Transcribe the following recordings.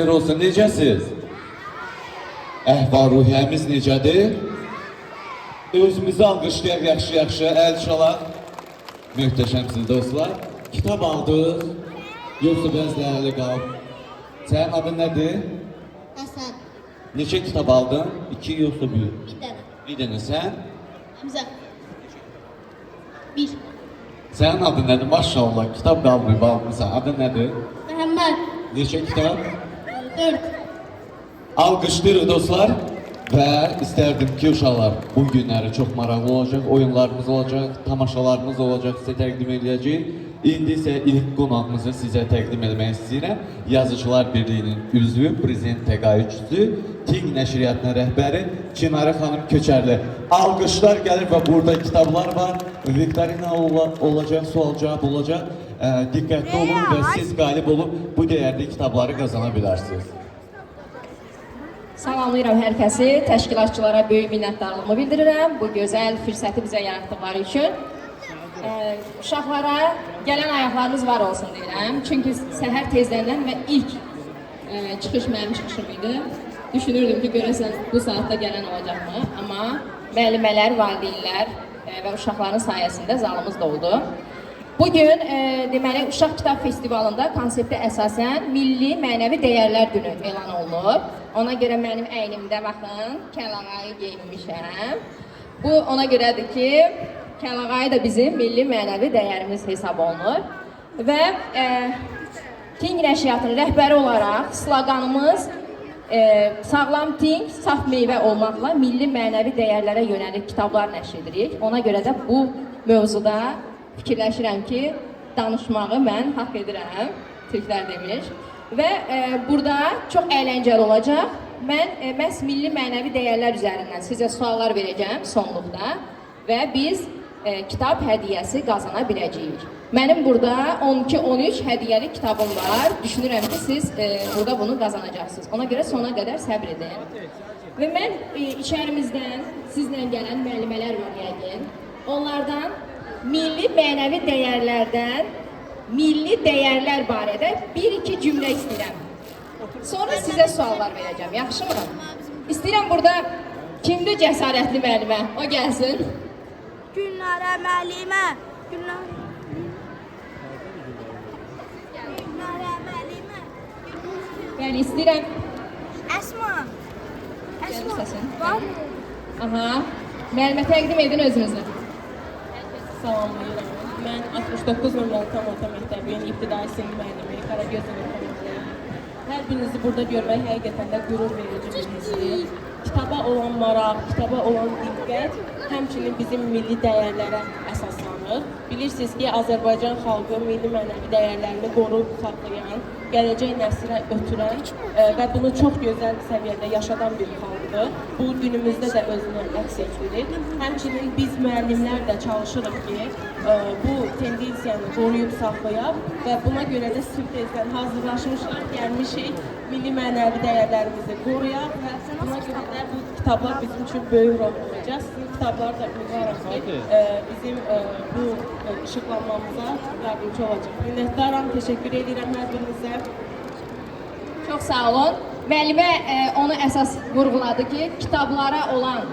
Olsun, necəsiz? Əhval-ruhiyyəmiz necədir? Özümüzü alqışlayaq, yaxşı-yaxşı, əl çalaq. Möhtəşəmsiniz dostlar. Kitab aldınız, yoxsa bəzlərlə qalıb. Sənin adın nədir? Həsən. Neçə kitab aldın? 2 yoxsa 1? 1 dənə. Bir dənə sən? Həmzə. 1. Sənin adın nədir? Maşallah, kitab qalmayıb almışsan. Adın nədir? Məhəmməd. Neçə kitab? 4. Alqışlayırıq dostlar. Və istərdim ki, uşaqlar bu günləri çox maraqlı olacaq, oyunlarımız olacaq, tamaşalarımız olacaq, sizə təqdim edəcəyik. İndi isə ilk qonağımızı sizə təqdim etmək istəyirəm. Yazıcılar Birliyinin üzvü, prezident təqaüdçüsü, Ting nəşriyyatının rəhbəri Çinarə xanım Köçərli. Alqışlar gəlir və burada kitablar var. Viktorina olacaq, sual-cavab olacaq. Diqqətli olun və siz qalib olub bu dəyərli kitabları qazana bilərsiniz. Salamlayıram hər kəsi, təşkilatçılara böyük minnətdarlığımı bildirirəm bu gözəl fürsəti bizə yaratdıqları üçün. Uşaqlara gələn ayaqlarınız var olsun deyirəm. Çünki səhər tezləndən və ilk çıxış mənim çıxışım idi. Düşünürdüm ki, görəsən bu saatda gələn olacaqmı? Amma müəllimələr, valideynlər və uşaqların sayəsində zalımız doldu. Bugün deməli Uşaq Kitab Festivalında konseptə əsasən Milli Mənəvi Dəyərlər Günü elan olunub. Ona görə mənim əynimdə baxın, kəlağayı geyinmişəm. Bu ona görədir ki, kəlağayı da bizim milli mənəvi dəyərimiz hesab olunur. Və Ting nəşriyyatının rəhbəri olaraq sloqanımız sağlam ting, saf meyvə olmaqla milli mənəvi dəyərlərə yönəlik kitablar nəşr edirik. Ona görə də bu mövzuda fikirləşirəm ki, danışmağı mən haqq edirəm, Türklər demiş. Və burada çox əyləncəli olacaq. Mən məhz milli mənəvi dəyərlər üzərindən sizə suallar verəcəm sonluqda və biz kitab hədiyyəsi qazana biləcəyik. Mənim burada 12-13 hədiyyəli kitabım var. Düşünürəm ki, siz burada bunu qazanacaqsınız. Ona görə sona qədər səbr edin. Və mən içərimizdən sizlə gələn müəllimələr var yəqin. Onlardan milli mənəvi dəyərlərdən, milli dəyərlər barədə 1-2 cümlə istəyirəm. Sonra sizə suallar verəcəm, yaxşımı? İstəyirəm burada kimdir cəsarətli müəllimə? O gəlsin. Günlərə müəllimə. Günlərə müəllimə. Bəli, istəyirəm. Əsma. Gəlir səsin. Var. Aha. Müəllimə təqdim edin özünüzü. Salamlayıram. Mən 69 nömrəli tam orta məktəbin ibtidai sinif müəllimi Qaragöz Ömürxanımdayım. Hər birinizi burada görmək həqiqətən də qürur verici bir hissdir. Kitaba olan maraq, kitaba olan diqqət həmçinin bizim milli dəyərlərə əsaslanır. Bilirsiniz ki, Azərbaycan xalqı milli mənəvi dəyərlərini qoruyub saxlayan, gələcək nəslə ötürən və bunu çox gözəl səviyyədə yaşadan bir xalqdır. Bu günümüzdə də özünü əks etdirir. Həmçinin biz müəllimlər də çalışırıq ki, bu tendensiyanı qoruyub saxlayaq və buna görə də sırf tezdən hazırlaşmışıq, gəlmişik, milli mənəvi dəyərlərimizi qoruyaq və buna görə də bu kitablar bizim üçün böyük rol olacaq. Sizin kitablar da ümidvarım ki, bizim bu işıqlanmamıza yardımcı olacaq. Minnətdaram, təşəkkür edirəm hər birinizə. Çox sağ olun. Müəllimə onu əsas vurğuladı ki, kitablara olan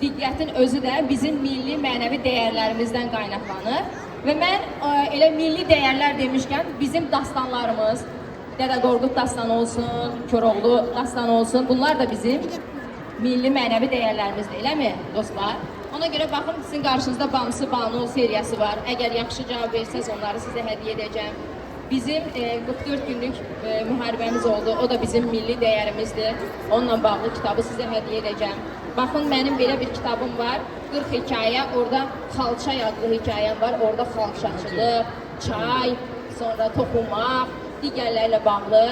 diqqətin özü də bizim milli mənəvi dəyərlərimizdən qaynaqlanır. Və mən elə milli dəyərlər demişkən bizim dastanlarımız, Dədə Qorqud dastanı olsun, Koroğlu dastanı olsun, bunlar da bizim milli mənəvi dəyərlərimizdir, eləmi dostlar? Ona görə baxın, sizin qarşınızda Bamsı Banu seriyası var. Əgər yaxşı cavab versəz, onları sizə hədiyyə edəcəm. Bizim 44 günlük müharibəmiz oldu, o da bizim milli dəyərimizdir. Onunla bağlı kitabı sizə hədiyyə edəcəm. Baxın, mənim belə bir kitabım var, 40 hekayə, orada xalça adlı hekayəm var, orada xalçaçılıq, çay, sonra toxunmaq, digərlərlə bağlı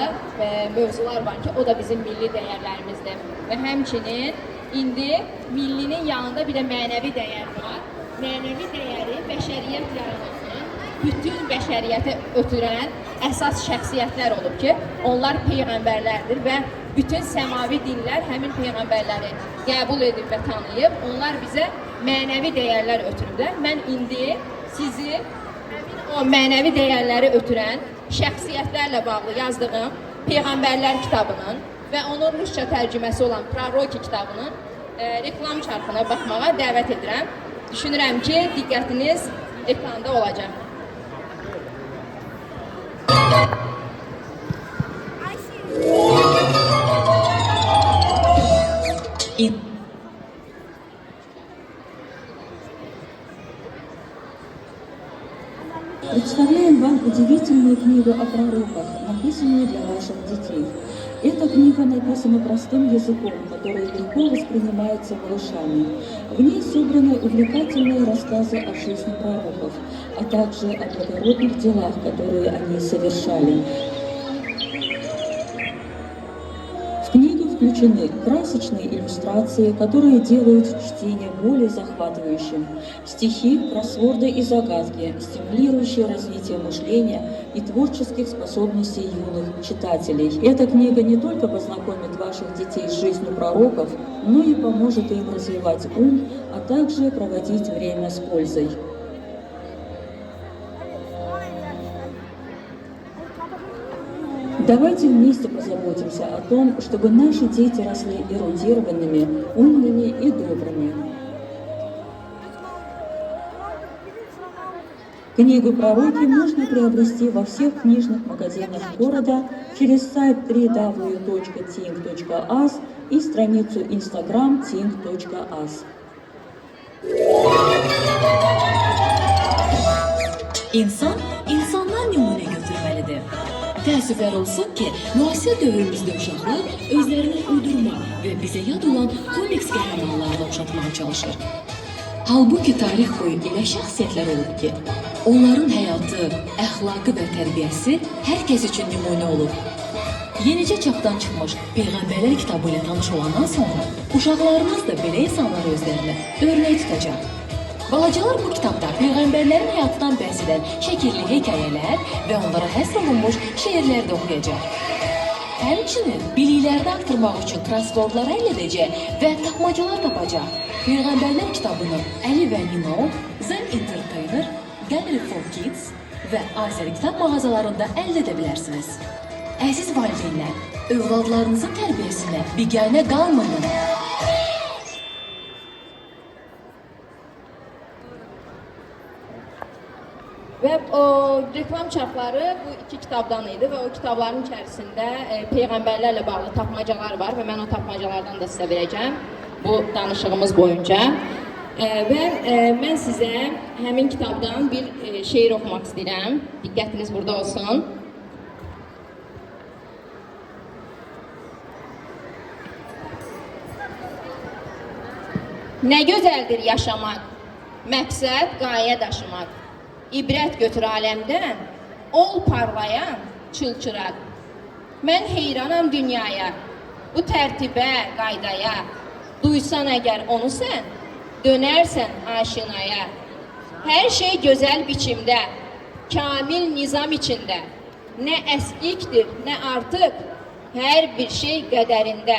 mövzular var ki, o da bizim milli dəyərlərimizdir. Və həmçinin indi millinin yanında bir də mənəvi dəyər var. Mənəvi dəyəri bəşəriyyət yaranan, bütün bəşəriyyətə ötürən əsas şəxsiyyətlər olub ki, onlar peyğəmbərlərdir və bütün səmavi dinlər həmin peyğəmbərləri qəbul edib və tanıyıb, onlar bizə mənəvi dəyərlər ötürüblər. Mən indi sizi o mənəvi dəyərləri ötürən şəxsiyyətlərlə bağlı yazdığım Peyğəmbərlər kitabının və onun rusca tərcüməsi olan Proroki kitabının reklam çarxına baxmağa dəvət edirəm. Düşünürəm ki, diqqətiniz ekranda olacaq. I see. Представляем вам удивительную книгу о пророках, написанную для ваших детей. Эта книга написана простым языком, который легко воспринимается малышами. В ней собраны увлекательные рассказы о жизни пророков, а также о благородных делах, которые они совершали. В книгу включены красочные иллюстрации, которые делают чтение более захватывающим, стихи, кроссворды и загадки, стимулирующие развитие мышления и творческих способностей юных читателей. Эта книга не только познакомит ваших детей с жизнью пророков, но и поможет им развивать ум, а также проводить время с пользой. Давайте вместе позаботимся о том, чтобы наши дети росли эрудированными, умными и добрыми. Книгу «Пророки» можно приобрести во всех книжных магазинах города через сайт www.think.as и страницу Instagram think.as. İnsan, insanlar nümunə götürməlidir. Təəssüflər olsun ki, müasir dövrümüzdə uşaqlar özlərini uydurma və bizə yad olan komiks qəhrəmanlarına oxşatmağa çalışır. Halbuki tarix boyu elə şəxsiyyətlər olub ki, onların həyatı, əxlaqı və tərbiyəsi hər kəs üçün nümunə olub. Yenicə çapdan çıxmış Peyğəmbərlər kitabı ilə tanış olandan sonra uşaqlarımız da belə insanları özlərinə örnək tutacaq. Balacalar bu kitabda Peyğəmbərlərin həyatından bəhs edən şəkilli hekayələr və onlara həsr olunmuş şeirlər də oxuyacaq. Həmçinin biliklərini artırmaq üçün crosswordlar həll edəcək və tapmacalar tapacaq. Peyğəmbərlər kitabını Əli və Nino, Zen Entertainer, Gallery for Kids və Azəri kitab mağazalarında əldə edə bilərsiniz. Əziz valideynlər, övladlarınızın tərbiyəsinə biganə qalmayın. Və o reklam çarxları bu iki kitabdan idi və o kitabların içərisində peyğəmbərlərlə bağlı tapmacalar var və mən o tapmacalardan da sizə verəcəm bu danışığımız boyunca. Və mən sizə həmin kitabdan bir şeir oxumaq istəyirəm. Diqqətiniz burada olsun. Nə gözəldir yaşamaq, məqsəd qayə daşımaq. İbrət götür aləmdən, ol parlayan çılçıraq. Mən heyranam dünyaya, bu tərtibə, qaydaya. Duysan əgər onu sən, dönərsən aşinaya. Hər şey gözəl biçimdə, kamil nizam içində. Nə əskikdir, nə artıq, hər bir şey qədərində.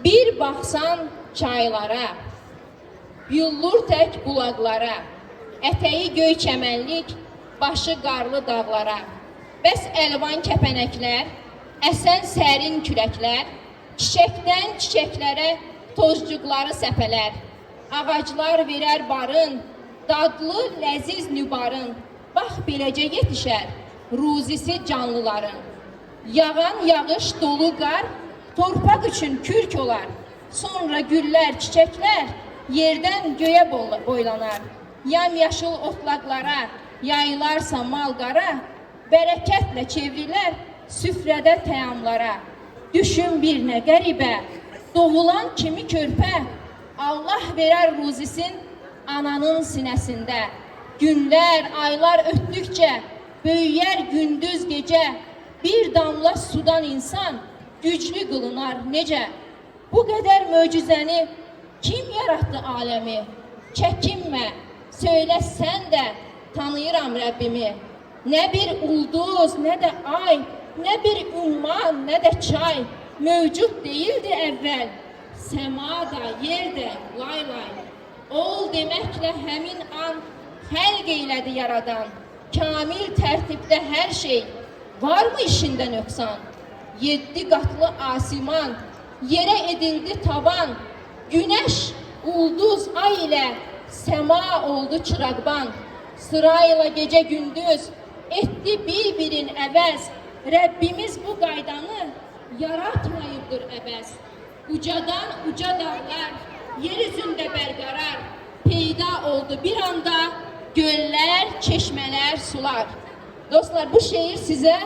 Bir baxsan çaylara, yullur tək bulaqlara. Ətəyi göy çəmənlik, başı qarlı dağlara. Bəs əlvan kəpənəklər, əsən sərin küləklər, çiçəkdən çiçəklərə tozcuqları səpələr. Ağaclar verər barın, dadlı, ləziz nübarın. Bax beləcə yetişər, ruzisi canlıların. Yağan yağış dolu qar, torpaq üçün kürk olar. Sonra güllər, çiçəklər yerdən göyə boylanar. Yamyaşıl otlaqlara, yayılarsa malqara, bərəkətlə çevrilər süfrədə təamlara. Düşün bir nə qəribə, doğulan kimi körpə, Allah verər ruzisin ananın sinəsində. Günlər, aylar ötdükcə, böyüyər gündüz gecə, bir damla sudan insan güclü qılınar necə? Bu qədər möcüzəni kim yarattı aləmi? Çəkinmə, söylə sən də tanıyıram Rəbbimi. Nə bir ulduz, nə də ay, nə bir ümman, nə də çay mövcud deyildi əvvəl. Səma da, yer də, lay lay. Ol deməklə həmin an xəlq eylədi yaradan. Kamil tərtibdə hər şey, var mı işində nöqsan? 7 qatlı asiman, yerə edildi tavan, günəş, ulduz, ay ilə səma oldu çıraqban, sırayla gecə gündüz etdi bir-birin əvəz, Rəbbimiz bu qaydanı yaratmayıbdır əbəs. Ucadan uca dağlar, yer üzündə bərqərar, peyda oldu bir anda göllər, çeşmələr, sular. Dostlar, bu şeir sizə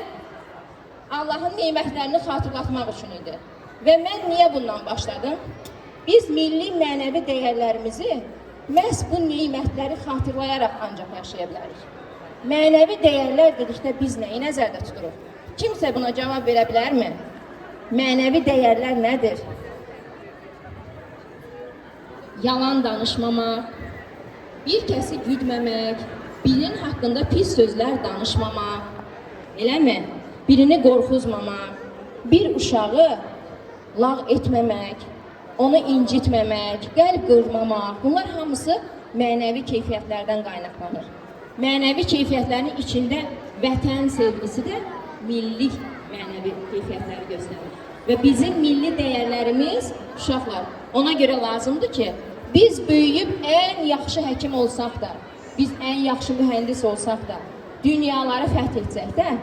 Allahın nemətlərini xatırlatmaq üçün idi. Və mən niyə bundan başladım? Biz milli mənəvi dəyərlərimizi məhz bu nemətləri xatırlayaraq ancaq yaşaya bilərik. Mənəvi dəyərlər dedikdə biz nəyi nəzərdə tuturuq? Kimsə buna cavab verə bilərmi? Mənəvi dəyərlər nədir? Yalan danışmamaq, bir kəsi güdməmək, birinin haqqında pis sözlər danışmamaq, eləmi? Birini qorxuzmamaq, bir uşağı lağ etməmək, onu incitməmək, qəlb qırmamaq, bunlar hamısı mənəvi keyfiyyətlərdən qaynaqlanır. Mənəvi keyfiyyətlərin içində vətən sevgisi də milli mənəvi keyfiyyətləri göstərir. Və bizim milli dəyərlərimiz, uşaqlar, ona görə lazımdır ki, biz böyüyüb ən yaxşı həkim olsaq da, biz ən yaxşı mühəndis olsaq da, dünyaları fəth etsək də,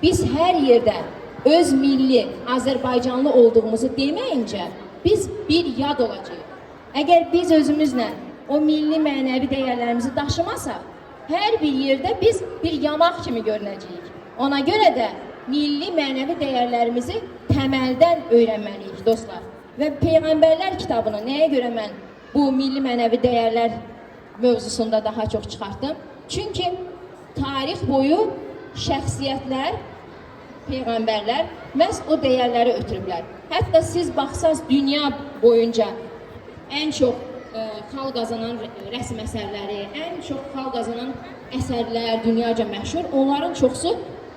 biz hər yerdə öz milli, Azərbaycanlı olduğumuzu deməyincə, biz bir yad olacağıq. Əgər biz özümüzlə o milli mənəvi dəyərlərimizi daşımasaq, hər bir yerdə biz bir yamaq kimi görünəcəyik. Ona görə də milli mənəvi dəyərlərimizi təməldən öyrənməliyik, dostlar. Və Peyğəmbərlər kitabını nəyə görə mən bu milli mənəvi dəyərlər mövzusunda daha çox çıxartdım? Çünki tarix boyu şəxsiyyətlər, Peyğəmbərlər məhz o dəyərləri ötürüblər. Hətta siz baxsaz dünya boyunca ən çox xalq qazanan rəsm əsərləri, ən çox xalq qazanan əsərlər, dünyaca məşhur, onların çoxsu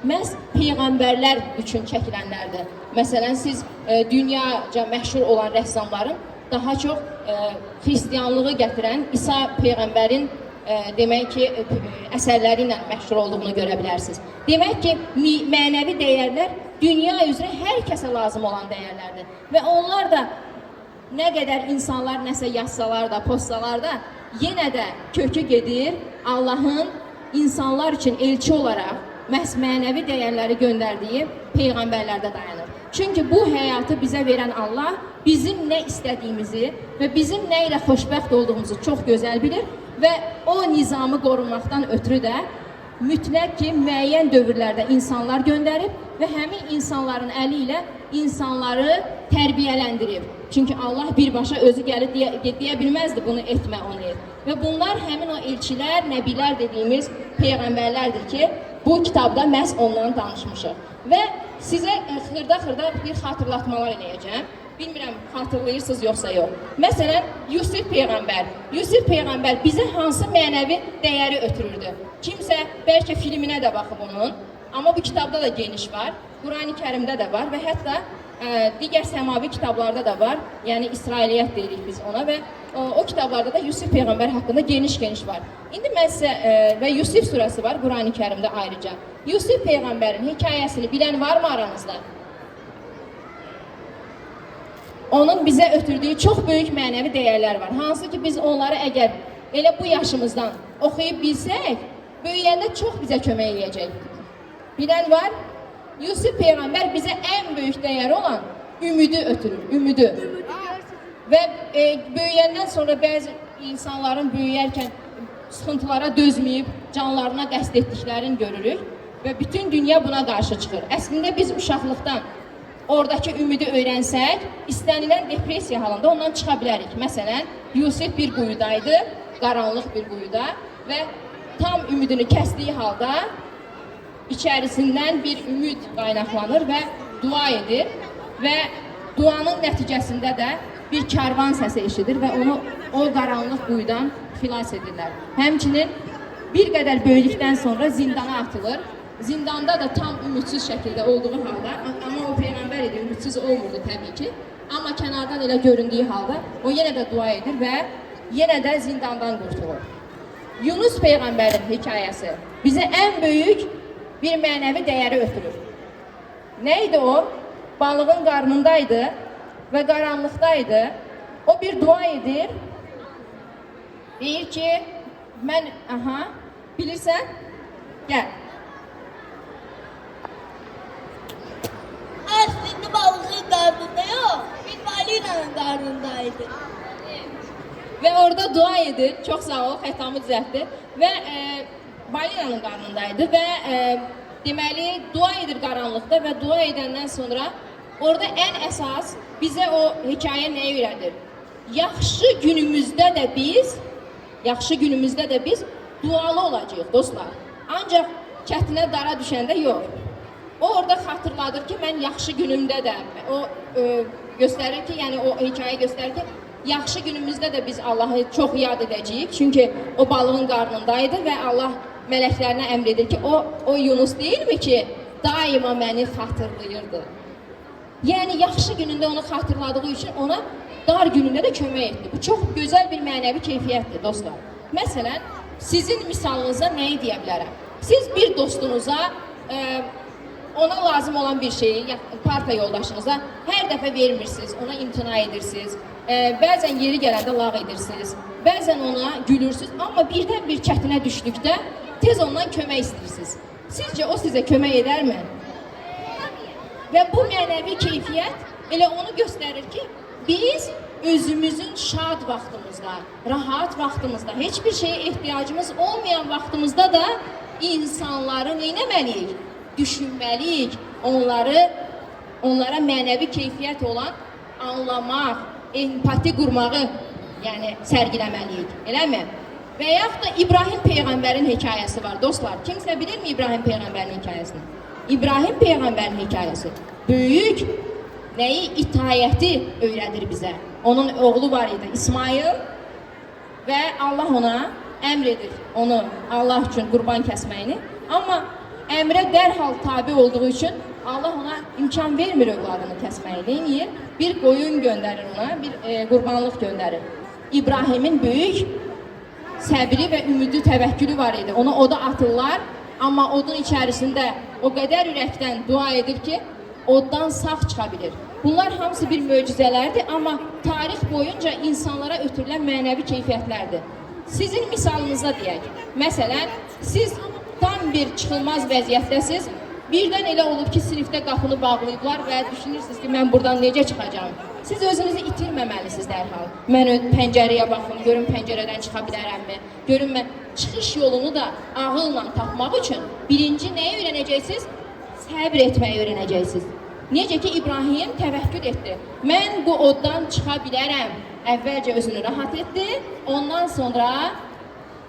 məhz Peyğəmbərlər üçün çəkilənlərdir. Məsələn, siz dünyaca məşhur olan rəssamların daha çox xristiyanlığı gətirən İsa Peyğəmbərin demək ki, əsərləri ilə məşhur olduğunu görə bilərsiniz. Demək ki, mənəvi dəyərlər dünya üzrə hər kəsə lazım olan dəyərlərdir. Və onlar da nə qədər insanlar nəsə yazsalar da, postsalar da, yenə də kökü gedir Allahın insanlar üçün elçi olaraq məhz mənəvi dəyərləri göndərdiyi Peyğəmbərlərdə dayanır. Çünki bu həyatı bizə verən Allah bizim nə istədiyimizi və bizim nə ilə xoşbəxt olduğumuzu çox gözəl bilir və o nizamı qorunmaqdan ötürü də mütləq ki, müəyyən dövrlərdə insanlar göndərib və həmin insanların əli ilə insanları tərbiyələndirib. Çünki Allah birbaşa özü gəlib deyə bilməzdi bunu etmə, onu et. Və bunlar həmin o elçilər, nəbilər dediyimiz Peyğəmbərlərdir ki, bu kitabda məhz ondan danışmışıq. Və sizə xırda-xırda bir xatırlatmalar eləyəcəm. Bilmirəm, xatırlayırsınız yoxsa yox. Məsələn, Yusif Peyğəmbər. Yusif Peyğəmbər bizə hansı mənəvi dəyəri ötürürdü? Kimsə bəlkə filminə də baxıb onun, amma bu kitabda da geniş var, Qurani Kərimdə də var və hətta digər səmavi kitablarda da var, yəni İsrailiyyət deyirik biz ona və o kitablarda da Yusif Peyğəmbər haqqında geniş var. İndi mən sizə və Yusif surəsi var Qurani Kərimdə ayrıca. Yusif Peyğəmbərin hekayəsini bilən varmı aranızda? Onun bizə ötürdüyü çox böyük mənəvi dəyərlər var. Hansı ki, biz onları əgər elə bu yaşımızdan oxuyub bilsək, böyüyəndə çox bizə kömək edəcək. Bilən var? Yusif Peyğəmbər bizə ən böyük dəyəri olan ümidi ötürür, ümidi. Və böyüyəndən sonra bəzi insanların böyüyərkən sıxıntılara dözməyib, canlarına qəsd etdiklərini görürük və bütün dünya buna qarşı çıxır. Əslində biz uşaqlıqdan oradakı ümidi öyrənsək, istənilən depressiya halında ondan çıxa bilərik. Məsələn, Yusif bir quyudaydı, qaranlıq bir quyuda və tam ümidini kəsdiyi halda içərisindən bir ümid qaynaqlanır və dua edir və duanın nəticəsində də bir karvan səsi eşidir və onu o qaranlıq quyudan xilas edirlər. Həmçinin bir qədər böyüdükdən sonra zindana atılır. Zindanda da tam ümidsiz şəkildə olduğu halda, amma o Peyğəmbər idi, ümidsiz olmurdu təbii ki. Amma kənardan elə göründüyü halda o yenə də dua edir və yenə də zindandan qurtulur. Yunus Peyğəmbərin hekayəsi bizə ən böyük bir mənəvi dəyəri ötürür. Nə idi o? balığın qarnındaydı və qaranlıqdaydı. O bir dua edir. Deyir ki, mən, bilirsən? Gəl. Əslində balığın qarnında yox, bir balinanın qarnındaydı. Və orada dua edir. Çox sağ ol, xətamı düzəltdi. Və balinanın qarnındaydı və deməli dua edir qaranlıqda və dua edəndən sonra orada ən əsas bizə o hekayə nəyi öyrədir? Yaxşı günümüzdə də biz dualı olacağıq dostlar. Ancaq çətinə dara düşəndə yox. O orada xatırladır ki, mən yaxşı günümdə də o göstərir ki, yəni o hekayə göstərir ki, yaxşı günümüzdə də biz Allahı çox yad edəcəyik. Çünki o balığın qarnındaydı və Allah mələklərinə əmr edir ki, o Yunus deyilmi ki, daima məni xatırlayırdı. Yəni yaxşı günündə onu xatırladığı üçün ona dar günündə də kömək etdi. Bu çox gözəl bir mənəvi keyfiyyətdir dostlar. Məsələn, sizin misalınıza nəyi deyə bilərəm? Siz bir dostunuza ona lazım olan bir şeyi, parta yoldaşınıza hər dəfə vermirsiniz, ona imtina edirsiniz. Bəzən yeri gələndə lağ edirsiniz, bəzən ona gülürsünüz, amma birdən bir çətinə düşdükdə tez ondan kömək istəyirsiniz. Sizcə o sizə kömək edərmi? Və bu mənəvi keyfiyyət elə onu göstərir ki, biz özümüzün şad vaxtımızda, rahat vaxtımızda, heç bir şeyə ehtiyacımız olmayan vaxtımızda da insanları neynəməliyik? Düşünməliyik, onlara mənəvi keyfiyyət olan anlamaq, empati qurmağı yəni sərgiləməliyik, eləmi? Və yaxud da İbrahim Peyğəmbərin hekayəsi var, dostlar. Kimsə bilirmi İbrahim Peyğəmbərin hekayəsini? İbrahim Peyğəmbərin hekayəsi böyük nəyi? İtayəti öyrədir bizə. Onun oğlu var idi, İsmail və Allah ona əmr edir onu Allah üçün qurban kəsməyini. Amma əmrə dərhal tabi olduğu üçün Allah ona imkan vermir övladını kəsməyi. Deyir, bir qoyun göndərir ona, bir qurbanlıq göndərir. İbrahimin böyük səbri və ümidi, təvəkkülü var idi. Ona oda atırlar, amma odun içərisində o qədər ürəkdən dua edir ki, oddan sağ çıxa bilir. Bunlar hamısı bir möcüzələrdir, amma tarix boyunca insanlara ötürülən mənəvi keyfiyyətlərdir. Sizin misalınızda deyək, məsələn, siz tam bir çıxılmaz vəziyyətdəsiz, birdən elə olub ki, sinifdə qapını bağlayıblar və düşünürsünüz ki, mən buradan necə çıxacağım? Siz özünüzü itirməməlisiniz dərhal. Mən pəncərəyə baxım, görün pəncərədən çıxa bilərəmmi? Görün mən çıxış yolunu da ağılla tapmaq üçün birinci nəyi öyrənəcəksiniz? Səbr etməyi öyrənəcəksiniz. Necə ki, İbrahim təvəkkül etdi. Mən bu oddan çıxa bilərəm. Əvvəlcə özünü rahat etdi, ondan sonra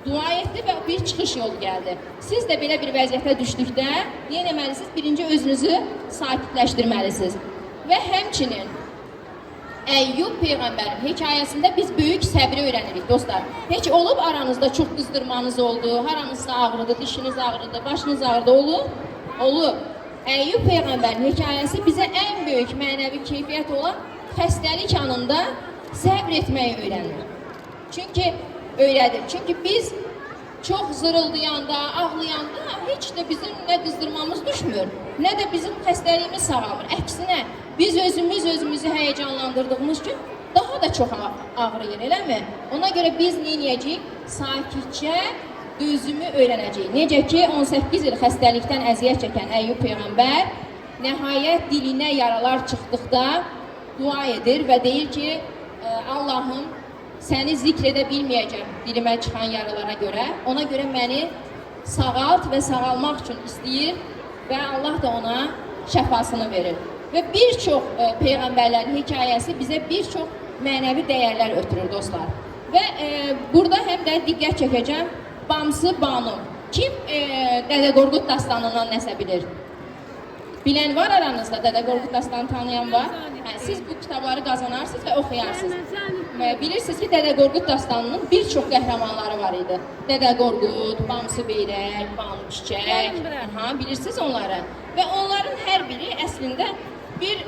dua etdi və bir çıxış yolu gəldi. Siz də belə bir vəziyyətə düşdükdə nə etməlisiniz? Birinci özünüzü sakitləşdirməlisiniz. Və həmçinin Əyyub Peyğəmbərin hekayəsində biz böyük səbri öyrənirik dostlar. Heç olub aranızda çox qızdırmanız oldu, haranızda ağrıdı, dişiniz ağrıdı, başınız ağrıdı, olub? Olub. Əyyub Peyğəmbərin hekayəsi bizə ən böyük mənəvi keyfiyyət olan xəstəlik anında səbr etməyi öyrənir. Çünki biz çox zırıldayanda, ağlayanda heç də bizim nə qızdırmamız düşmür, nə də bizim xəstəliyimiz sağalmır. Əksinə, biz özümüzü həyəcanlandırdığımız üçün daha da çox ağrıyır, eləmi? Ona görə biz nə edəcəyik? Sakitcə dözümü öyrənəcəyik. Necə ki, 18 il xəstəlikdən əziyyət çəkən Əyyub Peyğəmbər nəhayət dilinə yaralar çıxdıqda dua edir və deyir ki, Allahım, səni zikr edə bilməyəcəm dilimə çıxan yaralara görə. Ona görə məni sağalt və sağalmaq üçün istəyir və Allah da ona şəfasını verir. Və bir çox Peyğəmbərlərin hekayəsi bizə bir çox mənəvi dəyərlər ötürür dostlar. Və burada həm də diqqət çəkəcəm Bamsı Banu. Kim Dədə Qorqud dastanından nəsə bilir? Bilən var aranızda, Dədə Qorqud dastanını tanıyan var. Siz bu kitabları qazanarsınız və oxuyarsınız. Bilirsiniz ki, Dədə Qorqud dastanının bir çox qəhrəmanları var idi. Dədə Qorqud, Bamsı Beyrək, Banu Çiçək, bilirsiniz onları. Və onların hər biri əslində bir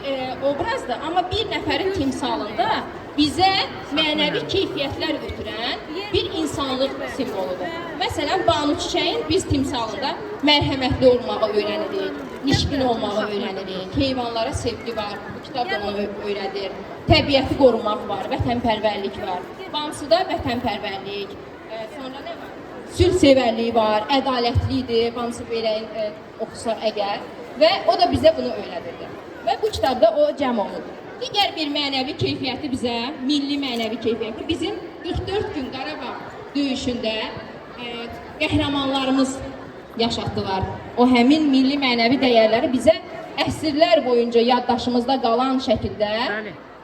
obrazdır, amma bir nəfərin timsalında bizə mənəvi keyfiyyətlər ötürən bir insanlıq simvoludur. Məsələn, Banu Çiçəyin biz timsalında mərhəmətli olmağı öyrənirik, nişqin olmağı öyrənirik, heyvanlara sevgi var, bu kitab da onu öyrədir, təbiəti qorumaq var, vətənpərvərlik var, Bansuda vətənpərvərlik, sonra nə var? Sülhsevərliyi var, ədalətlidir, Bansu Beyləyin oxusaq əgər və o da bizə bunu öyrədirdi. Və bu kitabda o cəm olunur. Digər bir mənəvi keyfiyyəti bizə, milli mənəvi keyfiyyəti bizim 44 gün Qarabağ döyüşündə qəhrəmanlarımız yaşatdılar. O həmin milli mənəvi dəyərləri bizə əsrlər boyunca yaddaşımızda qalan şəkildə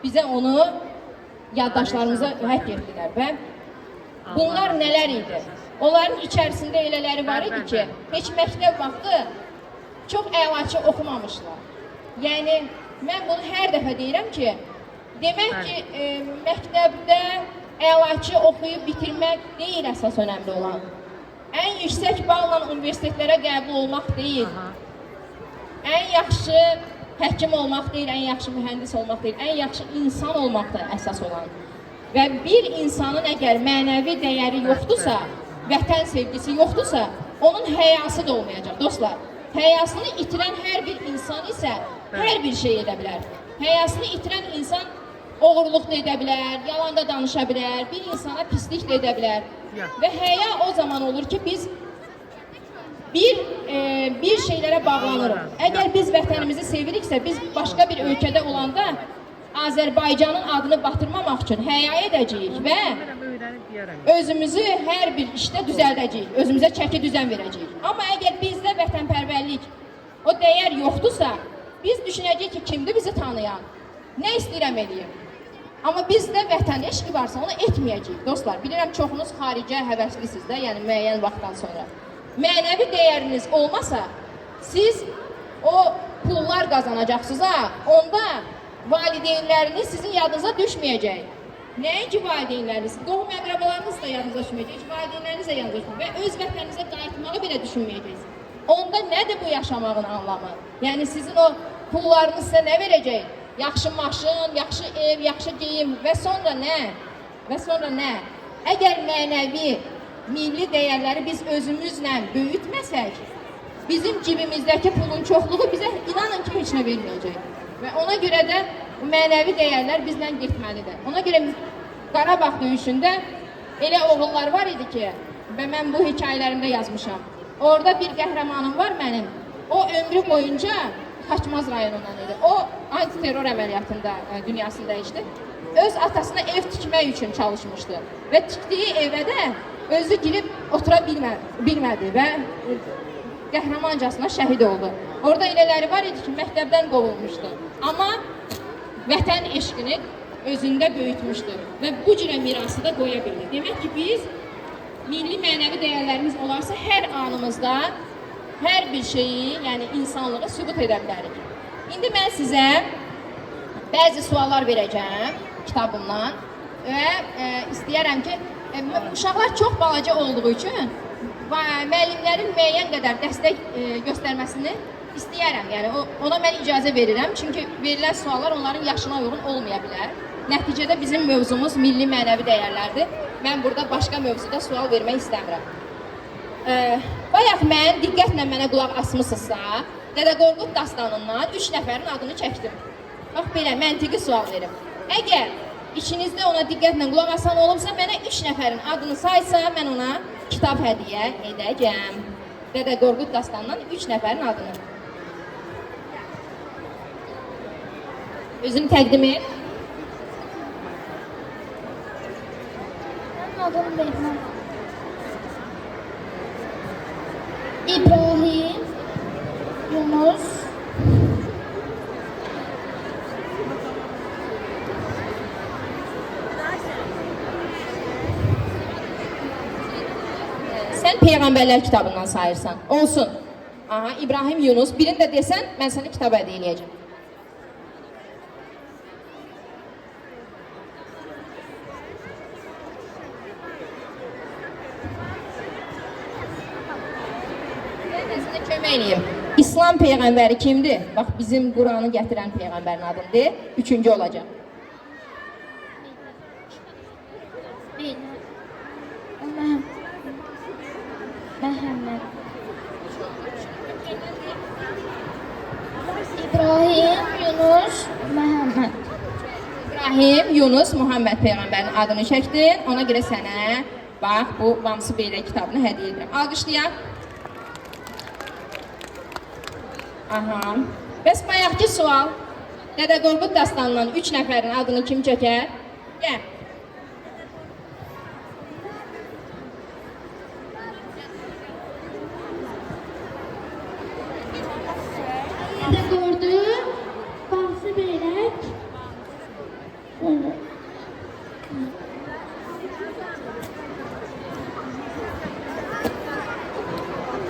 bizə onu yaddaşlarımıza həkk etdilər və bunlar nələr idi? Onların içərisində elələri var idi ki, heç məktəb vaxtı çox əlaçı oxumamışlar. Yəni, mən bunu hər dəfə deyirəm ki, demək ki, məktəbdə əlaçı oxuyub bitirmək deyil əsas önəmli olan. Ən yüksək balla universitetlərə qəbul olmaq deyil. Ən yaxşı həkim olmaq deyil, ən yaxşı mühəndis olmaq deyil, ən yaxşı insan olmaq da əsas olan. Və bir insanın əgər mənəvi dəyəri yoxdursa, vətən sevgisi yoxdursa, onun həyası da olmayacaq, dostlar. Həyasını itirən hər bir insan isə hər bir şey edə bilər. Həyasını itirən insan oğurluq da edə bilər, yalan da danışa bilər, bir insana pislik də edə bilər. Və həya o zaman olur ki, biz bir şeylərə bağlanırıq. Əgər biz vətənimizi seviriksə, biz başqa bir ölkədə olanda Azərbaycanın adını batırmamaq üçün həya edəcəyik və özümüzü hər bir işdə düzəldəcəyik, özümüzə çəki düzən verəcəyik. Amma əgər bizdə vətənpərvərlik, o dəyər yoxdursa, biz düşünəcəyik ki, kimdir bizi tanıyan, nə istəyirəm eləyim. Amma bizdə vətən eşqi varsa, onu etməyəcəyik, dostlar. Bilirəm, çoxunuz xaricə həvəslisiniz də, yəni müəyyən vaxtdan sonra. Mənəvi dəyəriniz olmasa, siz o pullar qazanacaqsınız, onda valideynləriniz sizin yadınıza düşməyəcək. Nəinki valideynləriniz, qohum əqrabalarınız da yadınıza düşməyəcək, valideynləriniz də yadınıza düşməyəcək və öz vətəninizə qayıtmağı belə düşünməyəcəksiniz. Onda nədir bu yaşamağın anlamı? Yəni sizin o pullarınız sizə nə verəcək? Yaxşı maşın, yaxşı ev, yaxşı geyim və sonra nə? Və sonra nə? Əgər mənəvi, milli dəyərləri biz özümüzlə böyütməsək, bizim cibimizdəki pulun çoxluğu bizə inanın ki, heç nə verməyəcək. Və ona görə də mənəvi dəyərlər bizlə getməlidir. Ona görə Qarabağ döyüşündə elə oğullar var idi ki, və mən bu hekayələrimdə yazmışam. Orada bir qəhrəmanım var mənim. O ömrü boyunca Xaçmaz rayonundan idi. O antiterror əməliyyatında dünyasını dəyişdi. Öz atasına ev tikmək üçün çalışmışdı. Və tikdiyi evə də özü girib otura bilmədi və qəhrəmancasına şəhid oldu. Orada elələri var idi ki, məktəbdən qovulmuşdu. Amma vətən eşqini özündə böyütmüşdü və bu cürə mirası da qoya bildi. Demək ki, biz milli mənəvi dəyərlərimiz olarsa hər anımızda hər bir şeyi, yəni insanlığı sübut edə bilərik. İndi mən sizə bəzi suallar verəcəm kitabımdan və istəyərəm ki, uşaqlar çox balaca olduğu üçün müəllimlərin müəyyən qədər dəstək göstərməsini istəyərəm. Yəni ona mən icazə verirəm, çünki verilən suallar onların yaşına uyğun olmaya bilər. Nəticədə bizim mövzumuz milli mənəvi dəyərlərdir. Mən burada başqa mövzuda sual vermək istəmirəm. Bayaq mən diqqətlə mənə qulaq asmısınızsa, Dədə Qorqud dastanından 3 nəfərin adını çəkdim. Bax belə məntiqi sual verim. Əgər İçinizdə ona diqqətlə qulaq asan olubsa, mənə 3 nəfərin adını saysa, mən ona kitab hədiyyə edəcəm. Dədə Qorqud dastanından 3 nəfərin adını. Özünü təqdim et. Mənim adım Behman. İbrahim, Yunus, Sən Peyğəmbərlər kitabından sayırsan. Olsun. Aha, İbrahim, Yunus. Birini də desən, mən səni kitab hədiyyə eləyəcəm. Mən sənə kömək eləyim. İslam Peyğəmbəri kimdir? Bax, bizim Quranı gətirən Peyğəmbərin adını de. 3-cü olacaq. Məhəmməd. İbrahim, Yunus, Məhəmməd. İbrahim, Yunus, Muhammed Peyğəmbərin adını çəkdin. Ona görə sənə bax bu Vamsı Beylə kitabını hədiyyə edirəm. Alqışlayaq. Aha. Bəs bayaqki sual. Dədə Qorqud dastanından 3 nəfərin adını kim çəkər? Gəl. Dədə Qorqud, Vamsı Beylək.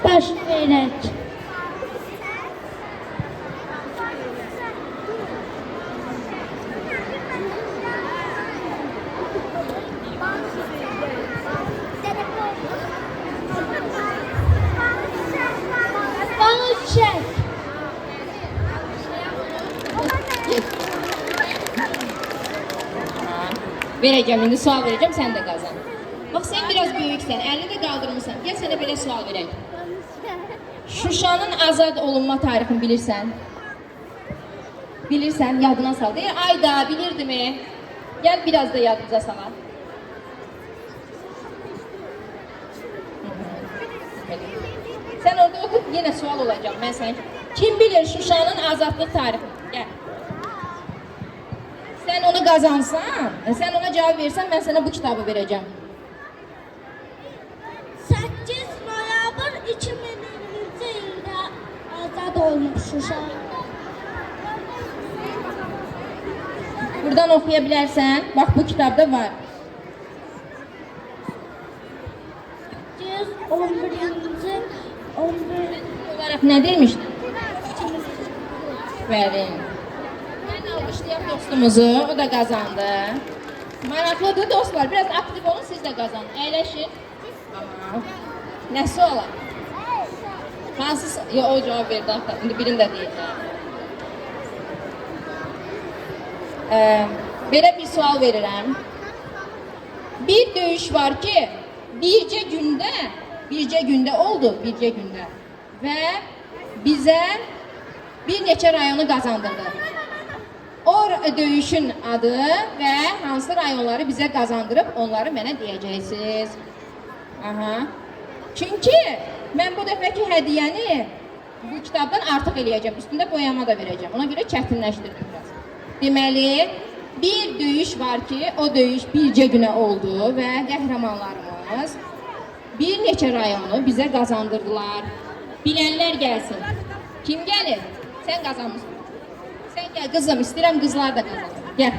Baş Beylək. Çek. Verəcəm, indi sual verəcəm, sən də qazan. Bax, sən biraz böyüksən, əlini də qaldırmısan. Gəl sənə belə sual verək. Şuşanın azad olunma tarixini bilirsən? Bilirsən, yadına sal. Deyir, ayda, bilirdimi? Gəl biraz da yadınıza salaq. Sən orada otur, yenə sual olacaq, mən sənə. Kim bilir Şuşanın azadlıq tarixini? Gəl. Sən onu qazansan, sən ona cavab versən, mən sənə bu kitabı verəcəm. 8 noyabr 2020-ci ildə azad olmuş Şuşa. Buradan oxuya bilərsən, bax bu kitabda var. 11-ci 11 Olaraq nə demişdin? Verin. Mən alqışlayaq dostumuzu, o da qazandı. Maraqlıdır dostlar, biraz aktiv olun, siz də qazanın. Əyləşin. Aha. Nə suala? Hansı? Yo, o cavab verdi axı. İndi birini də deyil. Belə bir sual verirəm. Bir döyüş var ki, bircə gündə oldu, bircə gündə. Və bizə bir neçə rayonu qazandırdı. O döyüşün adı və hansı rayonları bizə qazandırıb, onları mənə deyəcəksiniz. Aha. Çünki mən bu dəfəki hədiyyəni bu kitabdan artıq eləyəcəm, üstündə boyama da verəcəm. Ona görə çətinləşdirdim biraz. Deməli, bir döyüş var ki, o döyüş bircə günə oldu və qəhrəmanlarımız bir neçə rayonu bizə qazandırdılar. Bilənlər gəlsin. Kim gəlir? Sən qazanmışsın. Sən gəl qızım, istəyirəm qızlar da qazansın. Gəl.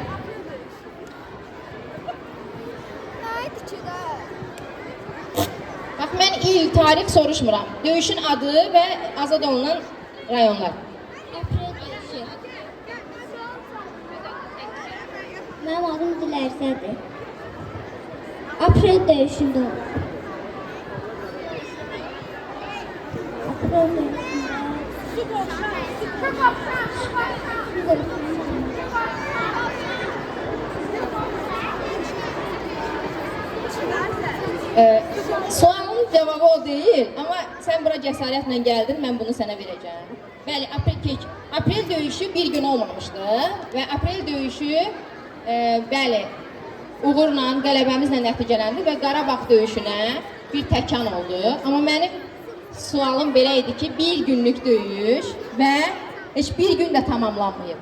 Bax, mən il, tarix soruşmuram. Döyüşün adı və azad olunan rayonlar. Aprel döyüşü. Mənim adım Dilərsədir. Aprel döyüşündə oldu. Aprel döyüşündə. Sualın cavabı o deyil, amma sən bura cəsarətlə gəldin, mən bunu sənə verəcəm. Bəli, aprel döyüşü bir gün olmamışdı və aprel döyüşü bəli, uğurla, qələbəmizlə nəticələndi və Qarabağ döyüşünə bir təkan oldu. Amma mənim sualım belə idi ki, bir günlük döyüş və heç bir gün də tamamlanmayıb.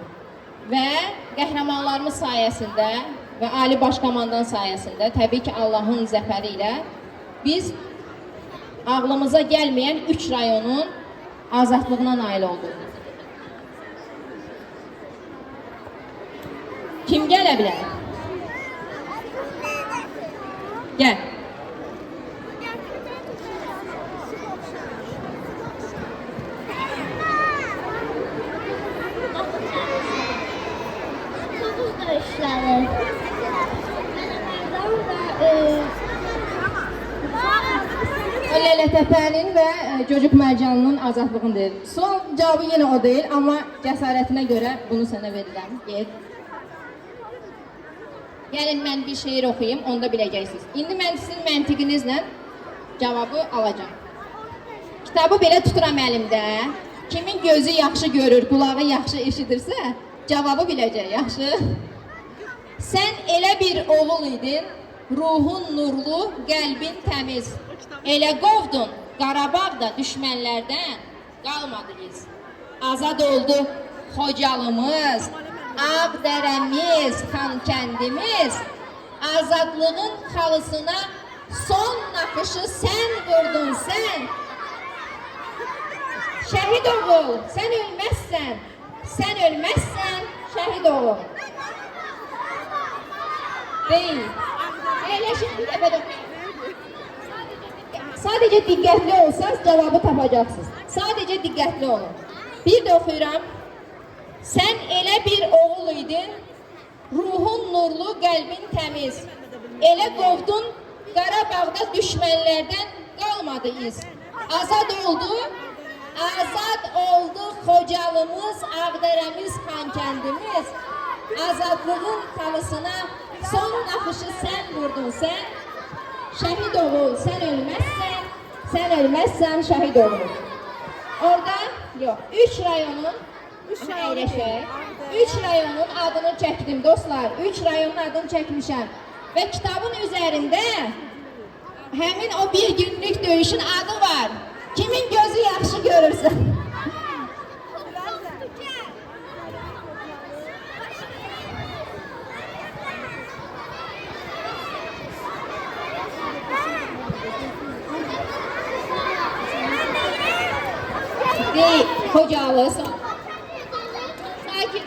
Və qəhrəmanlarımız sayəsində və Ali Baş Komandan sayəsində, təbii ki, Allahın zəfəri ilə biz ağlımıza gəlməyən 3 rayonun azadlığına nail olduq. Kim gələ bilər? Gəl. Döyüşləri. Lələtəpənin və Cocuq Mərcanının azadlığını deyil. Sual cavabı yenə o deyil, amma cəsarətinə görə bunu sənə verirəm. Gəlin mən bir şeir oxuyayım, onu da biləcəksiniz. İndi mən sizin məntiqinizlə cavabı alacağım. Kitabı belə tuturam əlimdə. Kimin gözü yaxşı görür, qulağı yaxşı eşidirsə, cavabı biləcək, yaxşı? Sən elə bir oğul idin, ruhun nurlu, qəlbin təmiz. Elə qovdun, Qarabağda düşmənlərdən qalmadı iz. Azad oldu Xocalımız, Ağdərəmiz, Xankəndimiz. Azadlığın xalısına son naxışı sən vurdun sən. Şəhid oğul, sən ölməzsən. Sən ölməzsən, şəhid oğul. Deyil. Əyləşin bir dəfə də. Sadəcə diqqətli olsanız cavabı tapacaqsınız. Sadəcə diqqətli olun. Bir də oxuyuram. Sən elə bir oğul idin, ruhun nurlu, qəlbin təmiz. Elə qovdun, Qarabağda düşmənlərdən qalmadı iz. Azad oldu Xocalımız, Ağdərəmiz, Xankəndimiz. Azadlığın xalısına son naxışı sən vurdun sən. Şəhid oğul, sən ölməzsən, şəhid oğul. Orada, yox, 3 rayonun adını çəkdim dostlar. 3 rayonun adını çəkmişəm. Və kitabın üzərində həmin o bir günlük döyüşün adı var. Kimin gözü yaxşı görürsə. Deyil, Xocalı son. Sakin.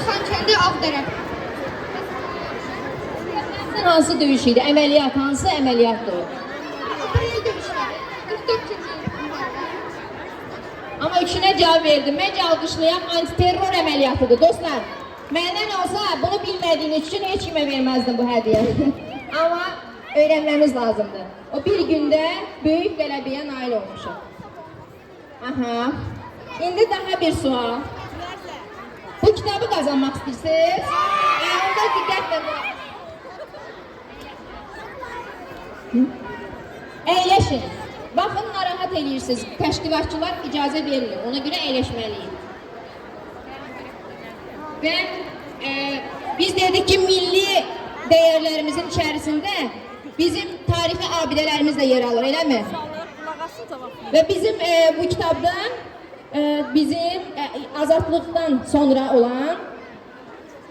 Xankəndi Ağdərəm. Hansı döyüş idi? Əməliyyat, hansı əməliyyatdır o? Amma üçünə cavab verdim. Məncə alqışlayaq, antiterror əməliyyatıdır. Dostlar, məndən olsa bunu bilmədiyiniz üçün heç kimə verməzdim bu hədiyyəni. Amma öyrənməmiz lazımdır. O bir gündə böyük qələbəyə nail olmuşuq. Aha. İndi daha bir sual. Bu kitabı qazanmaq istəyirsiniz? Onda diqqətlə qulaq. Əyləşin. Baxın, narahat edirsiniz. Təşkilatçılar icazə verir. Ona görə əyləşməliyik. Və biz dedik ki, milli dəyərlərimizin içərisində bizim tarixi abidələrimiz də yer alır, eləmi? Və bizim bu kitabdan bizim azadlıqdan sonra olan,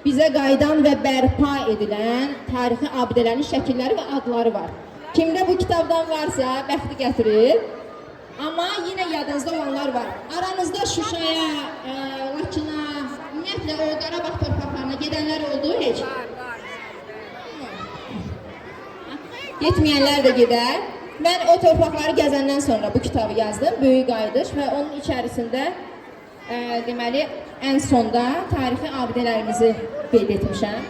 bizə qayıdan və bərpa edilən tarixi abidələrin şəkilləri və adları var. Kimdə bu kitabdan varsa, bəxti gətirir. Amma yenə yadınızda olanlar var. Aranızda Şuşaya, Laçına, ümumiyyətlə o Qarabağ torpaqlarına gedənlər oldu heç? Getməyənlər də gedər. Mən o torpaqları gəzəndən sonra bu kitabı yazdım, Böyük Qayıdış və onun içərisində deməli, ən sonda tarixi abidələrimizi qeyd etmişəm.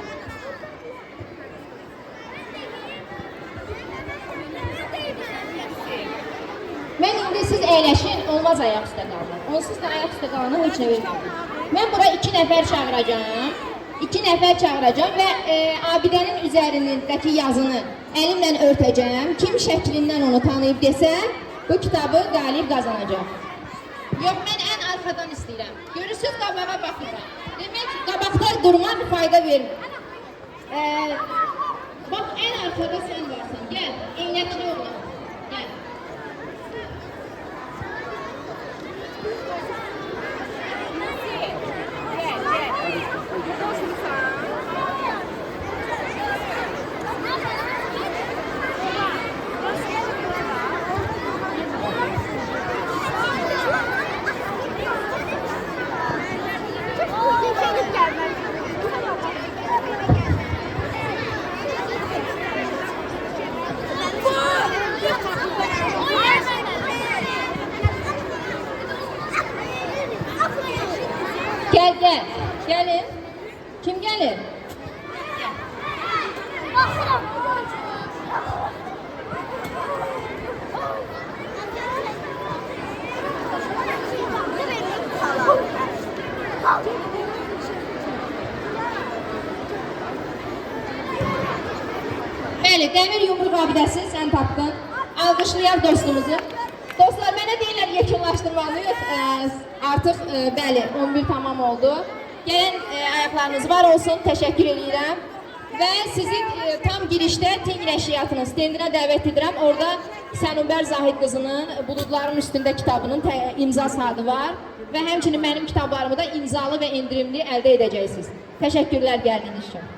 Mən indi siz əyləşin, olmaz ayaq üstə qalın. Onsuz da ayaq üstə qalana heç nə verməyəm. Mən bura 2 nəfər çağıracağım. 2 nəfər çağıracağım və abidənin üzərindəki yazını əlimlə örtəcəm. Kim şəklindən onu tanıyıb desə, bu kitabı qalib qazanacaq. Yox, mən ən arxadan istəyirəm. Görürsünüz, qabağa baxıram. Demək ki, qabaqda durmaq fayda vermir. Bax, ən arxada sən varsan. Gəl, eynəkli oğlan. Gəl. Bəli, dəmir yumruq abidəsi sən tapdın. Alqışlayaq dostumuzu. Dostlar, mənə deyirlər yekunlaşdırmalıyıq. Artıq bəli, 11 tamam oldu. Gələn ayaqlarınız var olsun, təşəkkür edirəm. Və sizi tam girişdə Teng Nəşriyyatının stendinə dəvət edirəm. Orada Sənubər Zahid qızının Buludların Üstündə kitabının imza saatı var. Və həmçinin mənim kitablarımı da imzalı və endirimli əldə edəcəksiniz. Təşəkkürlər gəldiyiniz üçün.